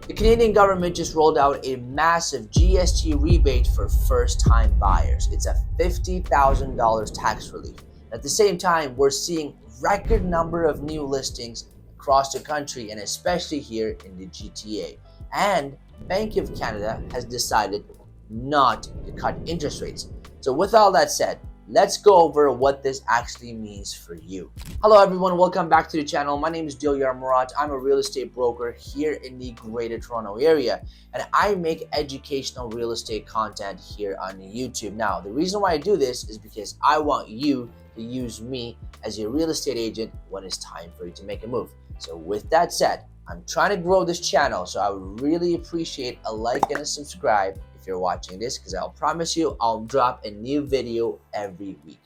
The Canadian government just rolled out a massive GST rebate for first-time buyers. It's a $50,000 tax relief. At the same time, we're seeing record number of new listings across the country and especially here in the GTA. And Bank of Canada has decided not to cut interest rates. So with all that said, let's go over what this actually means for you. Hello everyone, welcome back to the channel. My name is Dilyar Murat. I'm a real estate broker here in the Greater Toronto area, and I make educational real estate content here on YouTube. Now, the reason why I do this is because I want you to use me as your real estate agent when it's time for you to make a move. So with that said, I'm trying to grow this channel, so I would really appreciate a like and a subscribe if you're watching this, because I'll promise you I'll drop a new video every week.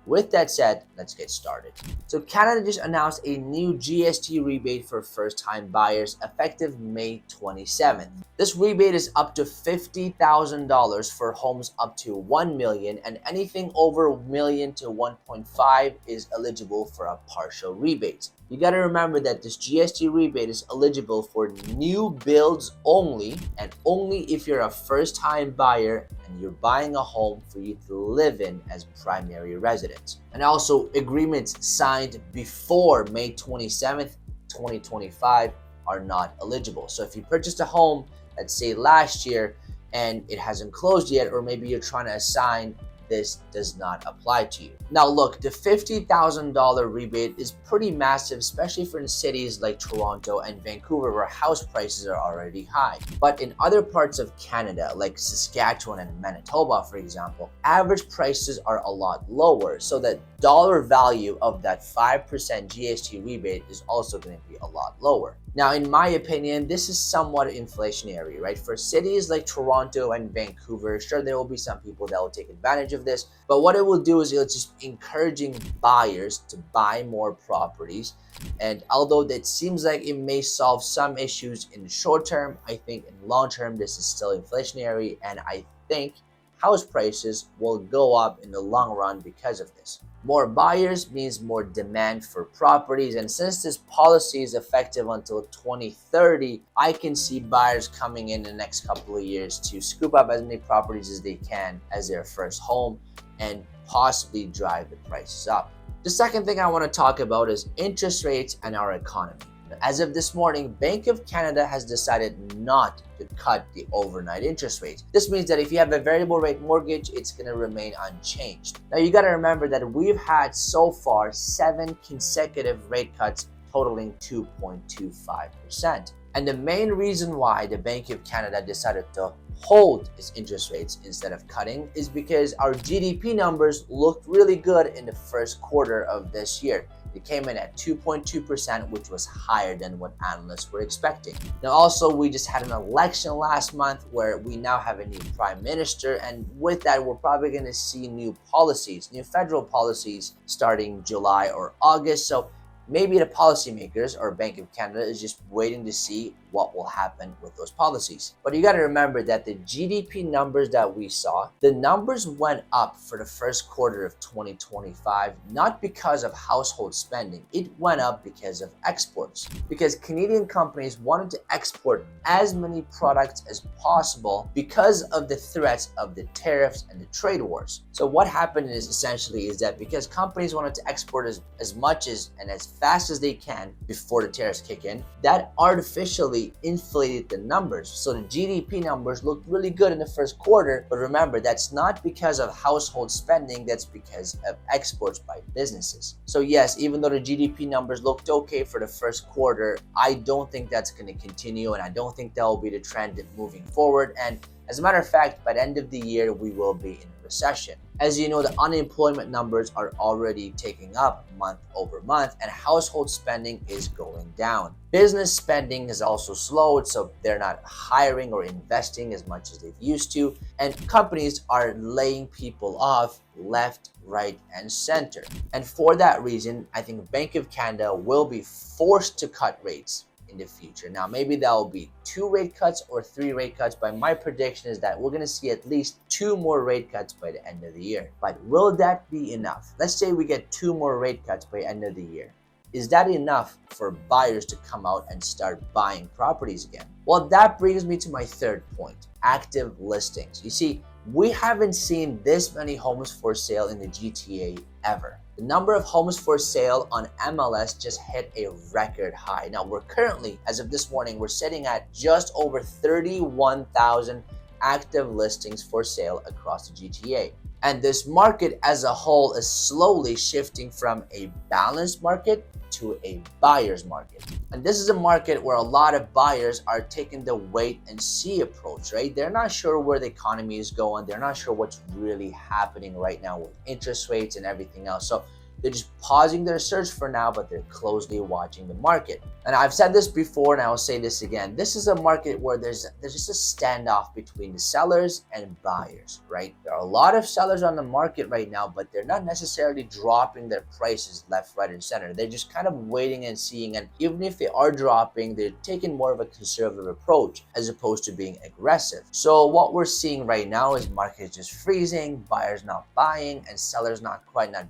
With that said, let's get started. So Canada just announced a new GST rebate for first-time buyers effective May 27th. This rebate is up to $50,000 for homes up to $1 million, and anything over $1 million to $1.5 is eligible for a partial rebate. You got to remember that this GST rebate is eligible for new builds only, and only if you're a first-time buyer and you're buying a home for you to live in as primary residence. And also, agreements signed before May 27th, 2025 are not eligible. So if you purchased a home, let's say last year, and it hasn't closed yet, or maybe you're trying to assign, this does not apply to you. Now look, the $50,000 rebate is pretty massive, especially for in cities like Toronto and Vancouver where house prices are already high. But in other parts of Canada, like Saskatchewan and Manitoba, for example, average prices are a lot lower. So the dollar value of that 5% GST rebate is also going to be a lot lower. Now, in my opinion, this is somewhat inflationary, right? For cities like Toronto and Vancouver, sure, there will be some people that will take advantage of this, but what it will do is it's just encouraging buyers to buy more properties. And although it seems like it may solve some issues in the short term, I think in long term, this is still inflationary, and I think house prices will go up in the long run because of this. More buyers means more demand for properties, and since this policy is effective until 2030, I can see buyers coming in the next couple of years to scoop up as many properties as they can as their first home and possibly drive the prices up. The second thing I want to talk about is interest rates and our economy. As of this morning, Bank of Canada has decided not to cut the overnight interest rate. This means that if you have a variable rate mortgage, it's going to remain unchanged. Now, you got to remember that we've had so far 7 consecutive rate cuts totaling 2.25%. And the main reason why the Bank of Canada decided to hold its interest rates instead of cutting is because our GDP numbers looked really good in the first quarter of this year. It came in at 2.2%, which was higher than what analysts were expecting. Now, also, we just had an election last month where we now have a new prime minister. And with that, we're probably going to see new policies, new federal policies starting July or August. So maybe the policymakers or Bank of Canada is just waiting to see what will happen with those policies. But you got to remember that the GDP numbers that we saw, the numbers went up for the first quarter of 2025, not because of household spending. It went up because of exports, because Canadian companies wanted to export as many products as possible because of the threats of the tariffs and the trade wars. So what happened is essentially is that because companies wanted to export as much as and as fast as they can before the tariffs kick in, that artificially inflated the numbers. So the GDP numbers looked really good in the first quarter, but remember, that's not because of household spending, that's because of exports by businesses. So yes, even though the GDP numbers looked okay for the first quarter, I don't think that's going to continue, and I don't think that will be the trend moving forward. And as a matter of fact, by the end of the year, we will be in a recession. As you know, the unemployment numbers are already taking up month over month, and household spending is going down. Business spending has also slowed, so they're not hiring or investing as much as they've used to, and companies are laying people off left, right, and center. And for that reason, I think Bank of Canada will be forced to cut rates in the future. Now, maybe that will be 2 rate cuts or 3 rate cuts, but my prediction is that we're going to see at least 2 more rate cuts by the end of the year. But will that be enough? Let's say we get 2 more rate cuts by the end of the year. Is that enough for buyers to come out and start buying properties again? Well, that brings me to my third point, active listings. You see, we haven't seen this many homes for sale in the GTA ever. The number of homes for sale on MLS just hit a record high. Now we're currently, as of this morning, we're sitting at just over 31,000 active listings for sale across the GTA. And this market as a whole is slowly shifting from a balanced market to a buyer's market. And this is a market where a lot of buyers are taking the wait and see approach, right? They're not sure where the economy is going. They're not sure what's really happening right now with interest rates and everything else. So they're just pausing their search for now, but they're closely watching the market. And I've said this before, and I will say this again. This is a market where there's just a standoff between the sellers and buyers, right? There are a lot of sellers on the market right now, but they're not necessarily dropping their prices left, right, and center. They're just kind of waiting and seeing. And even if they are dropping, they're taking more of a conservative approach as opposed to being aggressive. So what we're seeing right now is market is just freezing, buyers not buying, and sellers not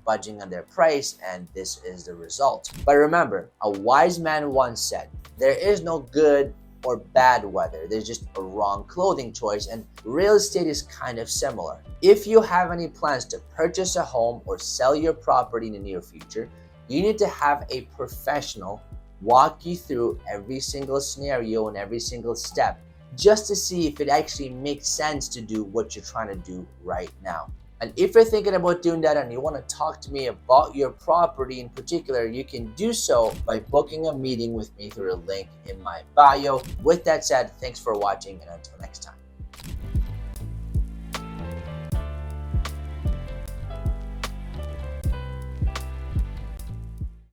budging on their price, and this is the result. But remember, a wise man once said, there is no good or bad weather, there's just a wrong clothing choice, and real estate is kind of similar. If you have any plans to purchase a home or sell your property in the near future, you need to have a professional walk you through every single scenario and every single step just to see if it actually makes sense to do what you're trying to do right now. And if you're thinking about doing that and you want to talk to me about your property in particular, you can do so by booking a meeting with me through a link in my bio. With that said, thanks for watching, and until next time.